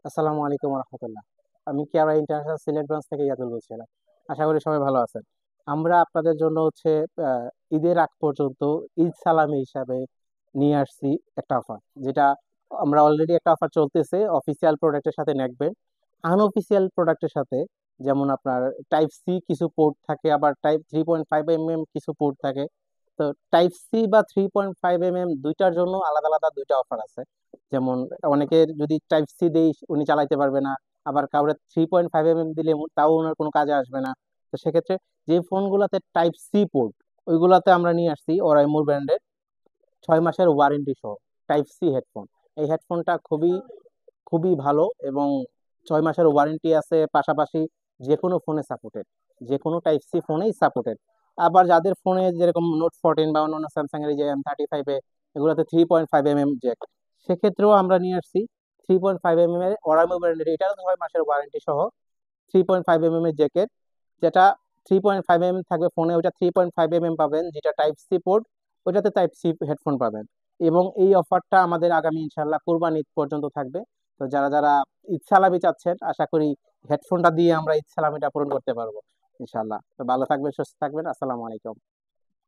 আসসালামু আলাইকুম রহমতুল্লাহ। আমি কেয়ারা ইন্টারন্যাশনাল সিলেট ব্রাঞ্চ থেকে ইয়াদুল বলছিলাম। আশা করি সবাই ভালো আছেন। আমরা আপনাদের জন্য ঈদের আগ পর্যন্ত ঈদ সালামি হিসাবে নিয়ে আসছি একটা অফার, যেটা আমরা অলরেডি একটা অফার চলতেছে অফিসিয়াল প্রোডাক্টের সাথে নেকবেন। আনঅফিসিয়াল প্রোডাক্টের সাথে যেমন আপনার টাইপ সি কিছু পোর্ট থাকে, আবার টাইপ 3.5 কিছু পোর্ট থাকে। তো টাইপ সি বা 3.5 দুইটার জন্য আলাদা আলাদা দুইটা অফার আছে। যেমন অনেকের যদি টাইপ সি দেই উনি চালাইতে পারবে না, আবার কাউরে 3.5 দিলে তাও ওনার কোনো কাজে আসবে না। তো সেক্ষেত্রে যে ফোনগুলোতে টাইপ সি পোর্ট, ওইগুলাতে আমরা নিয়ে আসছি ওরাইমোর ব্র্যান্ডের 6 মাসের ওয়ারেন্টি সহ টাইপ সি হেডফোন। এই হেডফোনটা খুবই খুবই ভালো, এবং 6 মাসের ওয়ারেন্টি আছে, পাশাপাশি যে কোনো ফোনে সাপোর্টেড, যে কোনো টাইপ সি ফোনেই সাপোর্টেড। আবার যাদের ফোনে যেরকম নোট 14 বা অন্যান্য স্যামসাং এর যে M35 এগুলোতে 3.5 জ্যাক, সেক্ষেত্রেও আমরা নিয়ে আসছি 3.5 এর ওরাইমো ব্র্যান্ডের, এটা 6 মাসের ওয়ারেন্টি সহ 3.5 এর জ্যাকেট, যেটা 3.5 থাকবে ফোনে, ওটা 3.5 পাবেন, যেটা টাইপ সি পোর্ট ওটাতে টাইপ সি হেডফোন পাবেন। এবং এই অফারটা আমাদের আগামী ইনশাল্লাহ কুরবানি ঈদ পর্যন্ত থাকবে। তো যারা যারা ঈদ সালামি চাচ্ছেন, আশা করি হেডফোনটা দিয়ে আমরা ঈদ সালামিটা পূরণ করতে পারবো ইনশাল্লাহ। তো ভালো থাকবেন, সুস্থ থাকবেন। আসসালামু আলাইকুম।